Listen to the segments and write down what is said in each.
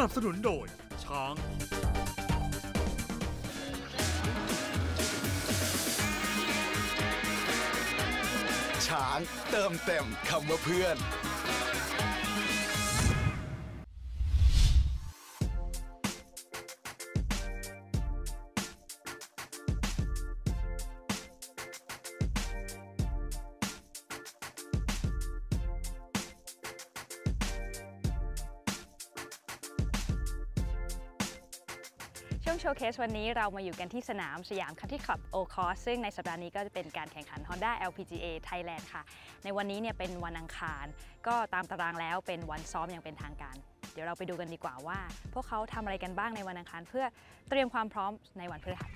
นับสนุนโดยช้างช้างเติมเต็มคำว่าเพื่อนช่วงโชว์เคสวันนี้เรามาอยู่กันที่สนามสยามคันทรีคลับโอคอร์สซึ่งในสัปดาห์นี้ก็จะเป็นการแข่งขัน Honda LPGA Thailand ค่ะในวันนี้เนี่ยเป็นวันอังคารก็ตามตารางแล้วเป็นวันซ้อมอย่างเป็นทางการเดี๋ยวเราไปดูกันดีกว่าว่าพวกเขาทำอะไรกันบ้างในวันอังคารเพื่อเตรียมความพร้อมในวันพฤหัส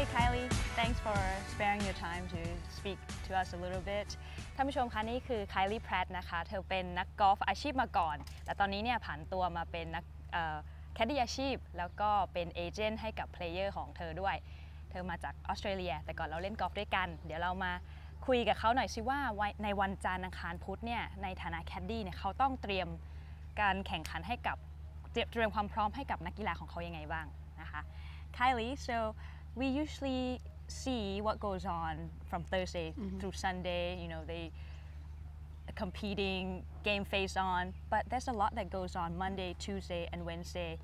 Hey Kylie, thanks for sparing your time to speak to us a little bit. ท่านผู้ชมคะนี่คือ Kylie Pratt นะคะเธอเป็นนักกอล์ฟอาชีพมาก่อนแต่ตอนนี้เนี่ยผันตัวมาเป็นนักแคดดี้อาชีพแล้วก็เป็นเอเจนต์ให้กับเพลเยอร์ของเธอด้วยเธอมาจากออสเตรเลียแต่ก่อนเราเล่นกอล์ฟด้วยกันเดี๋ยวเรามาคุยกับเขาหน่อยสิว่าในวันจันทร์อังคารพุธเนี่ยในฐานะแคดดี้เนี่ยเขาต้องเตรียมการแข่งขันให้กับเตรียมความพร้อมให้กับนักกีฬาของเขายังไงบ้างนะคะ Kylie, so we usually see what goes on from Thursday through Sunday. You know, they competing, game face on, but there's a lot that goes on Monday, Tuesday, and Wednesday.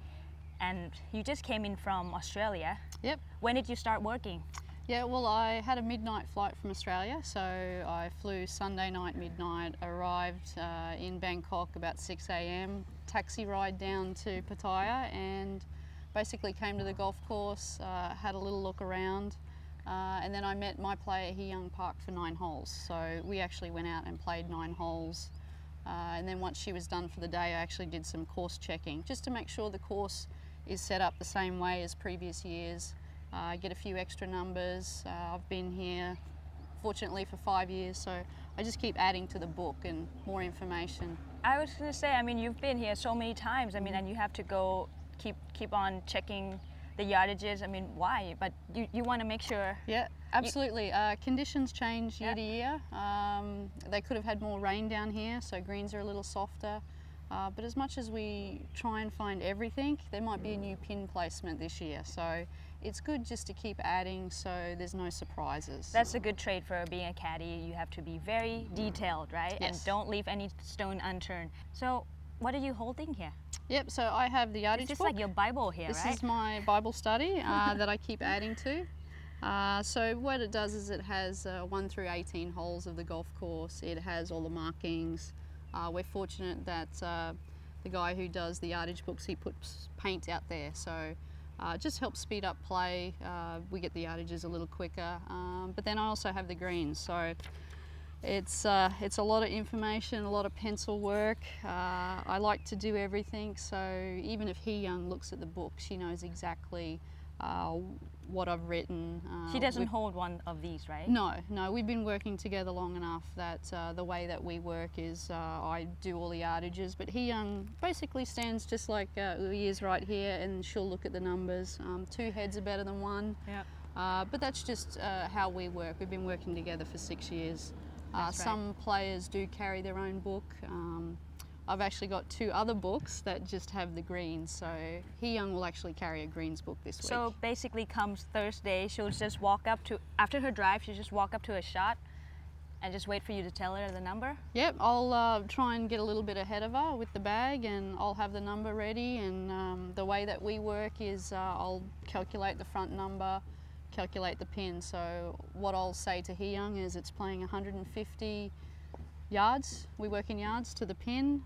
And you just came in from Australia. Yep. When did you start working? Yeah, well, I had a midnight flight from Australia, so I flew Sunday night midnight, arrived in Bangkok about 6 a.m, taxi ride down to Pattaya, and basically came to the golf course, had a little look around, and then I met my player Hee Young Park for 9 holes. So we actually went out and played 9 holes, and then once she was done for the day, I actually did some course checking just to make sure the course is set up the same way as previous years. Get a few extra numbers. I've been here fortunately for 5 years, so I just keep adding to the book and more information. I was going to say, I mean, you've been here so many times, I mean, and you have to go keep on checking the yardages. I mean, why? But you want to make sure. Yeah, absolutely. Conditions change year to year. They could have had more rain down here, so greens are a little softer. But as much as we try and find everything, there might be a new pin placement this year. So it's good just to keep adding so there's no surprises. That's a good trait for being a caddy. You have to be very detailed, right? Yes. And don't leave any stone unturned. So what are you holding here? Yep, so I have the yardage book. This is like your Bible here, right? This is my Bible study that I keep adding to. So what it does is it has 1 through 18 holes of the golf course. It has all the markings. We're fortunate that the guy who does the yardage books, he puts paint out there. So it just helps speed up play. We get the yardages a little quicker. But then I also have the greens. So it's a lot of information, a lot of pencil work. I like to do everything, so even if Hee Young looks at the book, she knows exactly what I've written. She doesn't hold one of these, right? No, we've been working together long enough that the way that we work is I do all the yardages, but Hee Young basically stands just like he is right here, and she'll look at the numbers. 2 heads are better than 1. Yeah. But that's just how we work. We've been working together for 6 years. Right. Some players do carry their own book. I've actually got 2 other books that just have the greens, so Hee Young will actually carry a greens book this week. So basically comes Thursday, she'll just walk up to, after her drive, she'll just walk up to a shot and just wait for you to tell her the number? Yep, I'll try and get a little bit ahead of her with the bag, and I'll have the number ready, and the way that we work is I'll calculate the front number, calculate the pin. So what I'll say to Hee Young is it's playing 150 yards. We work in yards to the pin.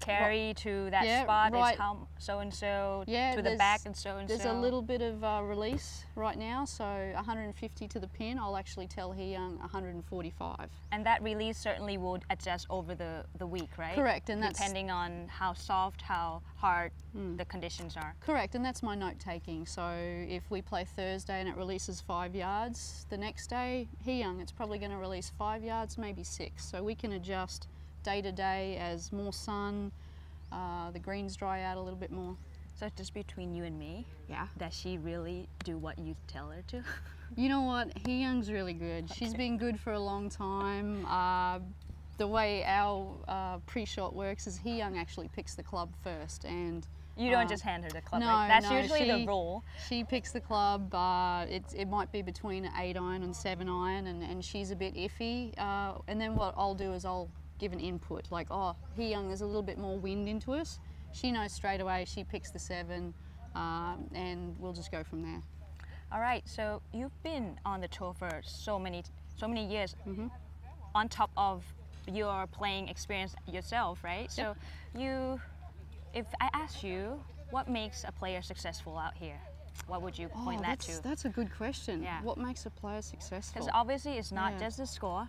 Carry to that yeah, spot right. is how so and so Yeah, to the there's- back and so and so. There's a little bit of release right now, so 150 to the pin. I'll actually tell He Young 145. And that release certainly would adjust over the week, right? Correct, and that's depending on how soft, how hard the conditions are. correct, and that's my note taking. So if we play Thursday and it releases 5 yards, the next day He Young it's probably going to release 5 yards, maybe 6. So we can adjust day to day as more sun, the greens dry out a little bit more. So just between you and me, Yeah. does she really do what you tell her to? You know what? He Young's really good. She's been good for a long time. The way our pre-shot works is He Young actually picks the club first, and You don't just hand her the club, no, right? That's no, usually the she- rule. she picks the club. It might be between an 8 iron and 7 iron, and she's a bit iffy. And then what I'll do is I'll give an input, like, oh, He Young, there's a little bit more wind into us. She knows straight away. She picks the 7, and we'll just go from there. All right, so you've been on the tour for so many years, on top of your playing experience yourself, right? So if I ask you, what makes a player successful out here? What would you point that to? That's a good question. Yeah. What makes a player successful? Because obviously it's not Yeah. just the score.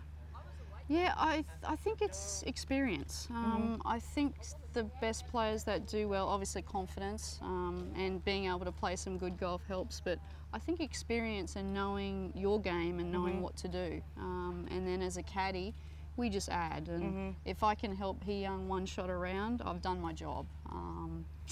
Yeah, I think it's experience. I think the best players that do well, obviously confidence and being able to play some good golf helps, but I think experience and knowing your game and knowing what to do. And then as a caddy, we just add. And if I can help He Young one shot around, I've done my job.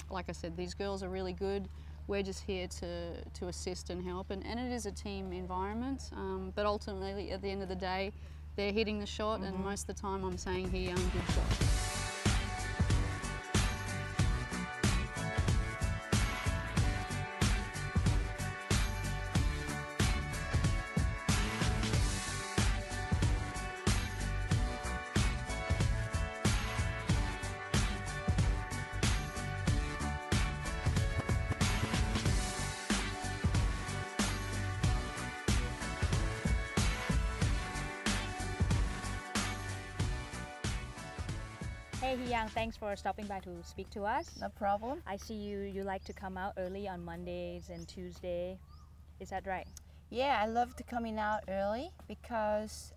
Like I said, these girls are really good. We're just here to assist and help, and it is a team environment. But ultimately, at the end of the day, they're hitting the shot, and most of the time I'm saying He Young, good shot. Hey Hyang, thanks for stopping by to speak to us. No problem. I see you like to come out early on Mondays and Tuesday. Is that right? Yeah, I love to coming out early because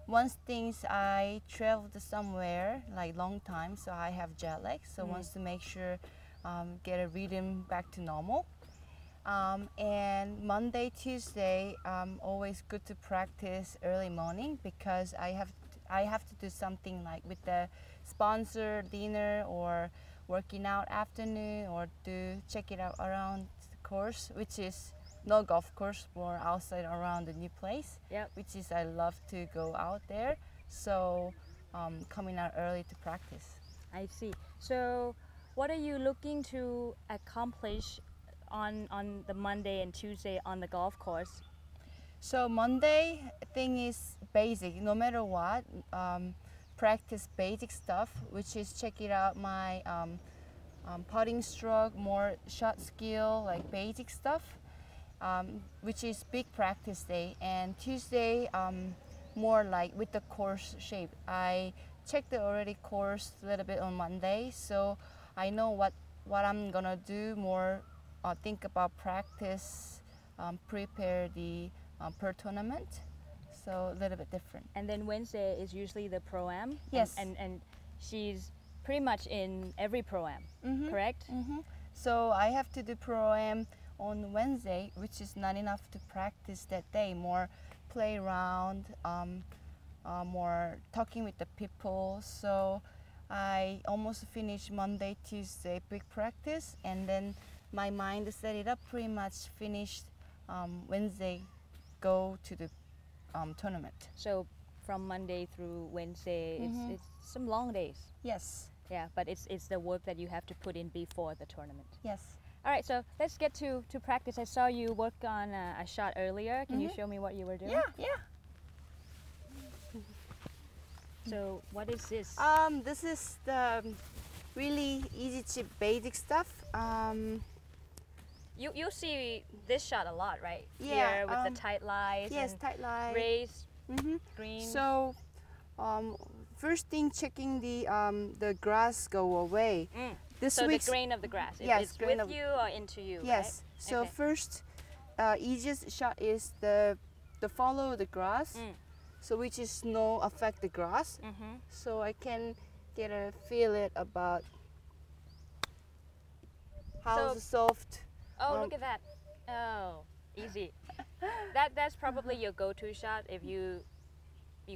once things I traveled somewhere like long time, so I have jet lag. So wants to make sure get a rhythm back to normal. And Monday, Tuesday, always good to practice early morning because I have to do something like with the sponsor dinner or working out afternoon or check it out around the course, which is no golf course, more outside around the new place. Yep. Which is I love to go out there. So coming out early to practice. I see. So what are you looking to accomplish on the Monday and Tuesday on the golf course? So Monday thing is basic, no matter what, practice basic stuff, which is check it out my putting stroke, more shot skill, like basic stuff, which is big practice day. And Tuesday, more like with the course shape. I checked the already course a little bit on Monday, so I know what I'm gonna do more. Think about practice, prepare the per tournament, so a little bit different. And then Wednesday is usually the Pro-Am. Yes. And she's pretty much in every Pro-Am, correct? So I have to do Pro-Am on Wednesday, which is not enough to practice that day. More play around, more talking with the people. So I almost finished Monday, Tuesday, big practice, and then my mind set it up pretty much finished Wednesday, go to the tournament. So from Monday through Wednesday, it's some long days. Yes, Yeah, but it's the work that you have to put in before the tournament. yes. All right, so let's get to practice. I saw you work on a shot earlier. Can you show me what you were doing? Yeah. So what is this? This is the really easy chip basic stuff. You see this shot a lot, right? Yeah, Here with the tight lies Yes, and tight line. raise, Mhm. green. So First thing, checking the grass go away. This So the week's grain of the grass, if Yes, it's grain with of- you or into you, yes. right? So Okay. first, easiest shot is the follow the grass. So which is no affect the grass. So I can get a feel it about how So- soft. Oh, look at that. Oh, easy. That's probably your go-to shot if you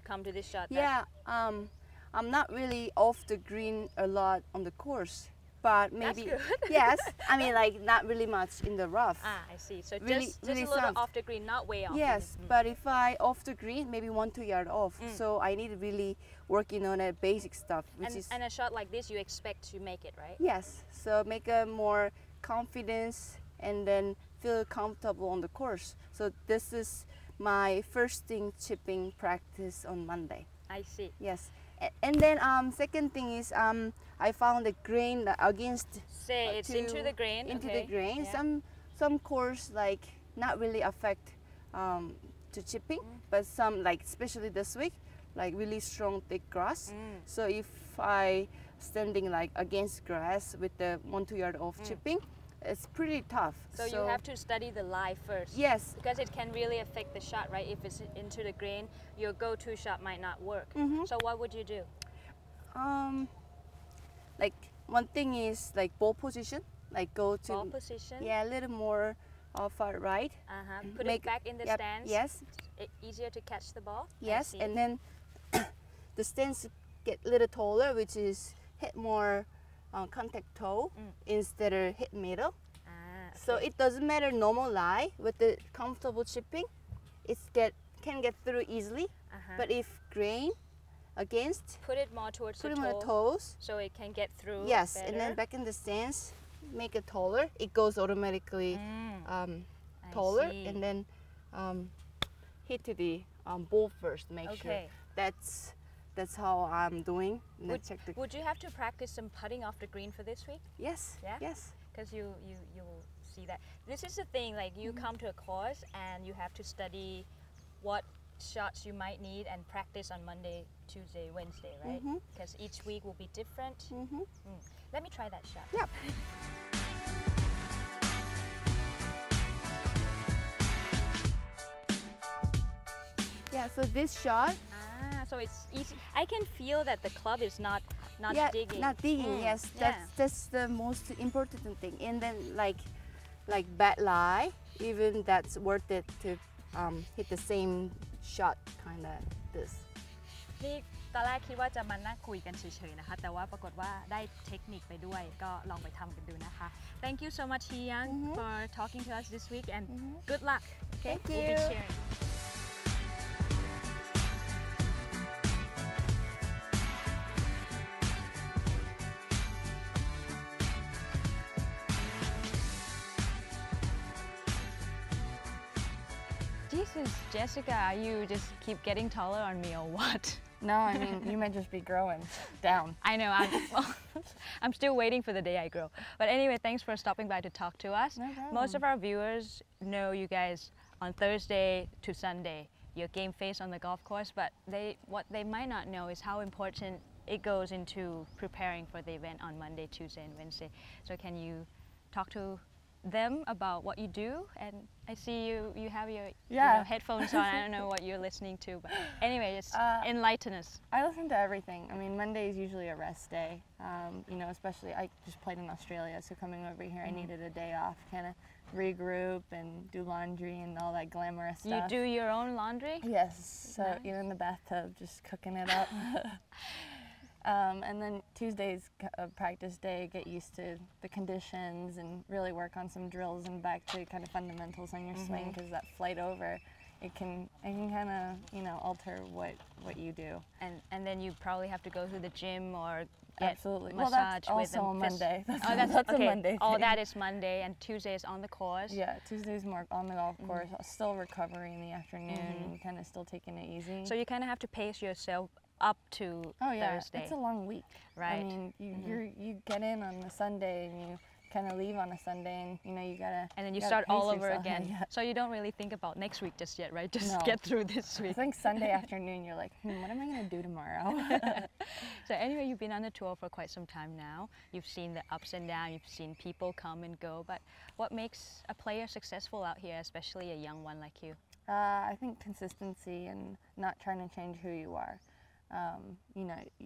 come to this shot. Yeah, I'm not really off the green a lot on the course, but maybe good. yes. I mean, like not really much in the rough. I see. So Really- just really a little soft. off the green, not way off. Yes, but if I off the green, maybe 1-2 yard off. So I need to really working on that basic stuff, which is And a shot like this, you expect to make it, right? yes. So make a more confidence and then feel comfortable on the course. So this is my first thing chipping practice on Monday. I see. Yes, and then second thing is I found the grain that against Say it's into the grain. into okay. the grain. Yeah. Some course like not really affect to chipping, but some like especially this week like really strong thick grass. So if I standing like against grass with the 1-2 yard off chipping, it's pretty tough. So you have to study the lie first. Yes. Because it can really affect the shot, right? If it's into the grain, your go-to shot might not work. So what would you do? Like one thing is like ball position, like go to Ball position. yeah a little more far right. Put it back in the Yep, stance. Yes, Easier to catch the ball. I yes, see. and then the stance get a little taller, which is hit more contact toe instead of hit middle. So okay. it doesn't matter normal lie with the comfortable chipping, can get through easily. But if grain against, Put it more towards put the them on toe, the toes. so it can get through. Yes, and then better. back in the stance, make it taller. It goes automatically I taller, see. and then hit to the ball first. Make sure Okay. that's how I'm doing. And then check the Would you have to practice some putting off the green for this week? yes, Yeah? yes, Because you will see that. This is the thing, like you come to a course and you have to study what shots you might need and practice on Monday, Tuesday, Wednesday, right? Because each week will be different. Let me try that shot. Yep. Yeah. So this shot, So it's easy. I can feel that the club is not yeah, digging. not digging. Yes, yeah. that's the most important thing. And then like bad lie, even that's worth it to hit the same shot, kind of this. นี่ตอนแรกคิดว่าจะมานั่งคุยกันเฉยๆนะคะ แต่ว่าปรากฏว่าได้เทคนิคไปด้วย ก็ลองไปทำกันดูนะคะ Thank you so much Hee Young for talking to us this week and good luck. Okay? Thank We'll be you. cheering. Jesus, Jessica, you just keep getting taller on me or what? No, I mean, you might just be growing down. I know, I'm still waiting for the day I grow. But anyway, thanks for stopping by to talk to us. No problem. Most of our viewers know you guys on Thursday to Sunday, your game face on the golf course, but what they might not know is how important it goes into preparing for the event on Monday, Tuesday, and Wednesday. So can you talk to them about what you do? And I see you have your headphones on. I don't know what you're listening to, but anyway, just enlighten us. I listen to everything. I mean, Monday is usually a rest day. You know, especially I just played in Australia, so coming over here, I needed a day off, kind of regroup and do laundry and all that glamorous You stuff. do your own laundry? Yes. So Nice. in the bathtub, just cooking it up. And then Tuesday's a practice day, get used to the conditions and really work on some drills and back to kind of fundamentals on your swing, because that flight over, it can kind of alter what you do. And then you probably have to go to the gym or get Absolutely. massage Well, that's with also them. a Monday. That's a okay. Monday Oh, thing. that is Monday, and Tuesday is on the course. Yeah, Tuesday's more on the golf course. Still recovering in the afternoon and kind of still taking it easy. So you kind of have to pace yourself up to Oh yeah, Thursday. it's a long week. Right. I mean, you get in on the Sunday and you kind of leave on a Sunday, and you gotta. And then you gotta start pace all over yourself. again. Yeah. So you don't really think about next week just yet, right? Just No. get through this I week. think Sunday afternoon, you're like, what am I gonna do tomorrow? So anyway, you've been on the tour for quite some time now. You've seen the ups and downs. You've seen people come and go. But what makes a player successful out here, especially a young one like you? I think consistency and not trying to change who you are.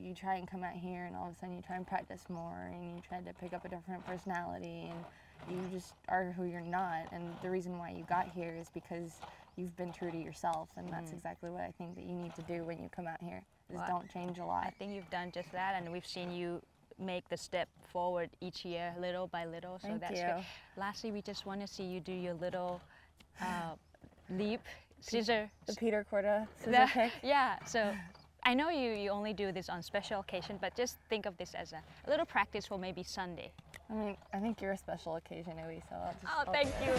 You try and come out here and all of a sudden you try and practice more and you try to pick up a different personality and you just are who you're not. And the reason why you got here is because you've been true to yourself, and that's exactly what I think that you need to do when you come out here, is Well, don't change a lot. I think you've done just that, and we've seen you make the step forward each year, little by little. So Thank that's you. good. Lastly, we just want to see you do your little leap, scissor. The Peter Corda scissor kick. Yeah. So I know you only do this on special occasion, but just think of this as a little practice for maybe Sunday. I mean, I think you're a special occasion, Elise, so I'll just. Oh, I'll thank do it. you.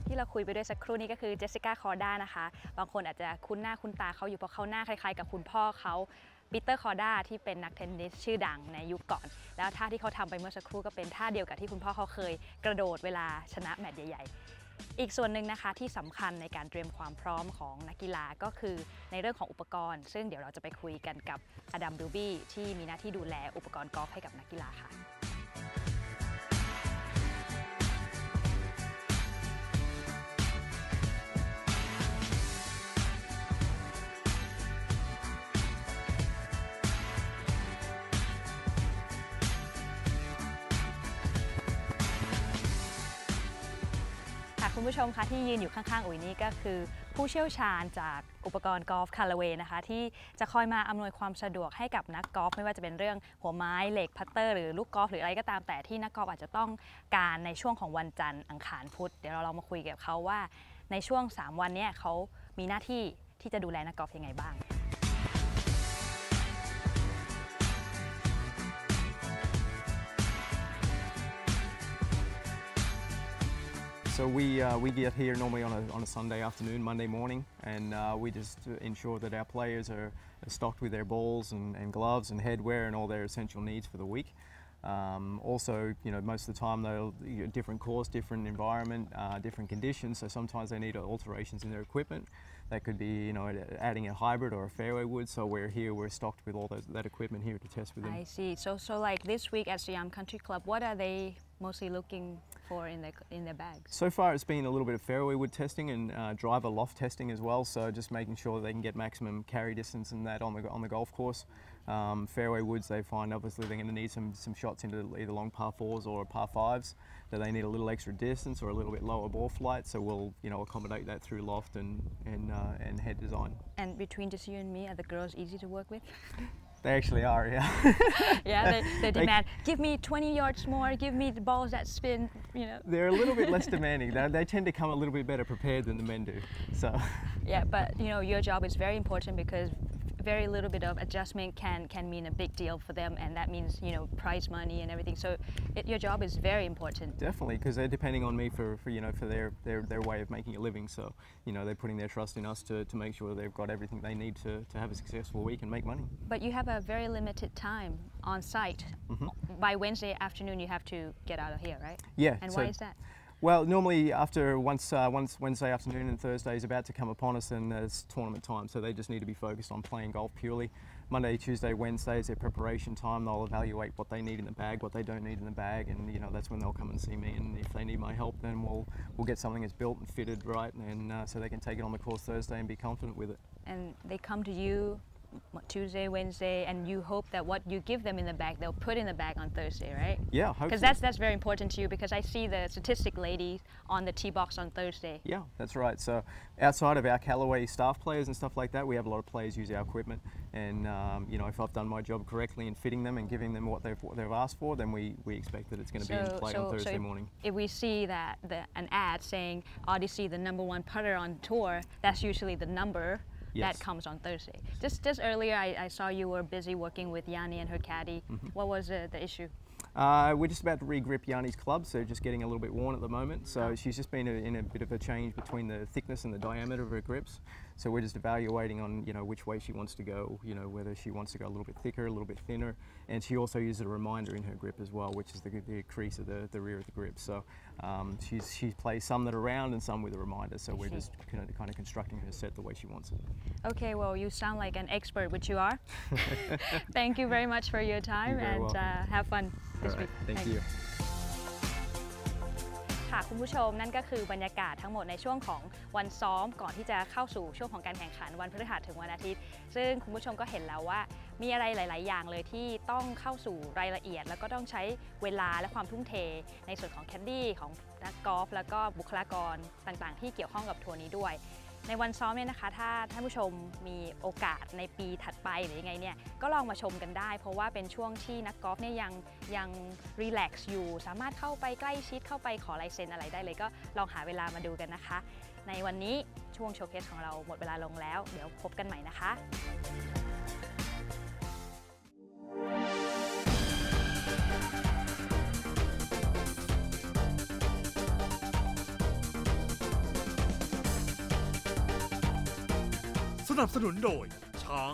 ที่เราคุยไปด้วยสักครู่นี้ก็คือเจสสิก้าคอร์ด้านะคะบางคนอาจจะคุ้นหน้าคุ้นตาเขาอยู่เพราะเขาหน้าคล้ายๆกับคุณพ่อเขาปีเตอร์คอร์ด้าที่เป็นนักเทนนิสชื่อดังในยุคก่อนแล้วท่าที่เขาทำไปเมื่อสักครู่ก็เป็นท่าเดียวกับที่คุณพ่อเขาเคยกระโดดเวลาชนะแมตช์ใหญ่ๆอีกส่วนหนึ่งนะคะที่สำคัญในการเตรียมความพร้อมของนักกีฬาก็คือในเรื่องของอุปกรณ์ซึ่งเดี๋ยวเราจะไปคุยกันกับอดัม บิลบี้ที่มีหน้าที่ดูแลอุปกรณ์กอล์ฟให้กับนักกีฬาค่ะ คุณผู้ชมคะที่ยืนอยู่ข้างๆอุ๋ยนี่ก็คือผู้เชี่ยวชาญจากอุปกรณ์กอล์ฟคาร์เวย์นะคะที่จะคอยมาอำนวยความสะดวกให้กับนักกอล์ฟไม่ว่าจะเป็นเรื่องหัวไม้เหล็กพัตเตอร์หรือลูกกอล์ฟหรืออะไรก็ตามแต่ที่นักกอล์ฟอาจจะต้องการในช่วงของวันจันทร์อังคารพุธเดี๋ยวเราลองมาคุยกับเขาว่าในช่วง3วันนี้เขามีหน้าที่ที่จะดูแลนักกอล์ฟยังไงบ้าง So we get here normally on a Sunday afternoon, Monday morning, and we just ensure that our players are stocked with their balls and gloves and headwear and all their essential needs for the week. Also, most of the time they'll different course, different environment, different conditions. So sometimes they need alterations in their equipment. That could be, adding a hybrid or a fairway wood. So we're here, we're stocked with all that equipment here to test with them. I see. So like this week at Siam Country Club, what are they mostly looking for in their bags? So far it's been a little bit of fairway wood testing and driver loft testing as well, so just making sure they can get maximum carry distance and that on the golf course. Fairway woods, they find obviously they're going to need some shots into either long par 4s or par 5s, that they need a little extra distance or a little bit lower ball flight, so we'll accommodate that through loft and head design. And between just you and me, are the girls easy to work with? They actually are, yeah. Yeah, they demand, give me 20 yards more, give me the balls that spin, They're a little bit less demanding. They tend to come a little bit better prepared than the men do, so. Yeah, but your job is very important because very little bit of adjustment can mean a big deal for them, and that means prize money and everything. So your job is very important. Definitely, because they're depending on me for their way of making a living. So they're putting their trust in us to make sure they've got everything they need to have a successful week and make money. But you have a very limited time on site. By Wednesday afternoon, you have to get out of here, right? Yeah. And why is that? Well, normally after once Wednesday afternoon and Thursday is about to come upon us, and it's tournament time, so they just need to be focused on playing golf purely. Monday, Tuesday, Wednesday is their preparation time. They'll evaluate what they need in the bag, what they don't need in the bag, and that's when they'll come and see me. And if they need my help, then we'll get something that's built and fitted right, and so they can take it on the course Thursday and be confident with it. And they come to you Tuesday, Wednesday, and you hope that what you give them in the bag, they'll put in the bag on Thursday, right? Yeah, hopefully. Because that's very important to you, because I see the statistic ladies on the tee box on Thursday. Yeah, that's right. So outside of our Callaway staff players and stuff like that, we have a lot of players use our equipment, and if I've done my job correctly in fitting them and giving them what they've asked for, then we expect that it's going to be in play on Thursday morning. If we see that an ad saying Odyssey, the #1 putter on tour, that's usually the number. That comes on Thursday. Just earlier, I saw you were busy working with Yanni and her caddy. What was the issue? We're just about to re-grip Yanni's clubs, so just getting a little bit worn at the moment. So she's just been in a bit of a change between the thickness and the diameter of her grips. So we're just evaluating on which way she wants to go, whether she wants to go a little bit thicker, a little bit thinner, and she also uses a reminder in her grip as well, which is the crease of the rear of the grip. So she plays some that are round and some with a reminder. So we're just kind of constructing her set the way she wants it. Okay, well, you sound like an expert, which you are. Thank you very much for your time and have fun this week. Thank you. ค่ะคุณผู้ชมนั่นก็คือบรรยากาศทั้งหมดในช่วงของวันซ้อมก่อนที่จะเข้าสู่ช่วงของการแข่งขันวันพฤหัสถึงวันอาทิตย์ซึ่งคุณผู้ชมก็เห็นแล้วว่ามีอะไรหลายๆอย่างเลยที่ต้องเข้าสู่รายละเอียดแล้วก็ต้องใช้เวลาและความทุ่มเทในส่วนของแคดดี้ของนักกอล์ฟแล้วก็บุคลากรต่างๆที่เกี่ยวข้องกับทัวร์นี้ด้วยในวันซ้อมเนี่ยนะคะถ้าท่านผู้ชมมีโอกาสในปีถัดไปหรือยังไงเนี่ยก็ลองมาชมกันได้เพราะว่าเป็นช่วงที่นักกอล์ฟเนี่ยยังรีแลกซ์อยู่สามารถเข้าไปใกล้ชิดเข้าไปขอลายเซ็นอะไรได้เลยก็ลองหาเวลามาดูกันนะคะในวันนี้ช่วงโชว์เคสของเราหมดเวลาลงแล้วเดี๋ยวพบกันใหม่นะคะสนับสนุนโดยช้าง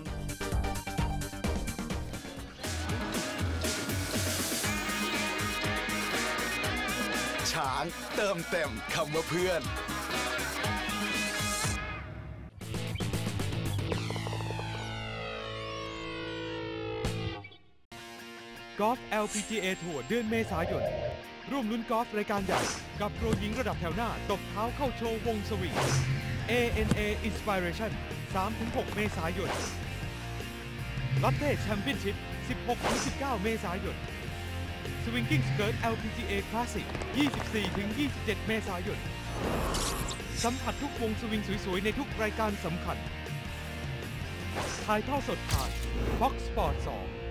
ช้างเติมเต็มคำว่าเพื่อนกอล์ฟ LPGA ทัวร์เดือนเมษายนร่วมลุ้นกอล์ฟรายการใหญ่กับโปรหญิงระดับแถวหน้าตบเท้าเข้าโชว์วงสวิง ANA Inspiration 3-6 เมษายนลัตเต้แชมเปี้ยนชิพ 16-19 เมษายน Swinging Skirt LPGA Classic 24-27 เมษายนสัมผัสทุกวงสวิงสวยๆในทุกรายการสำคัญถ่ายทอดสดผ่าน Fox Sport 2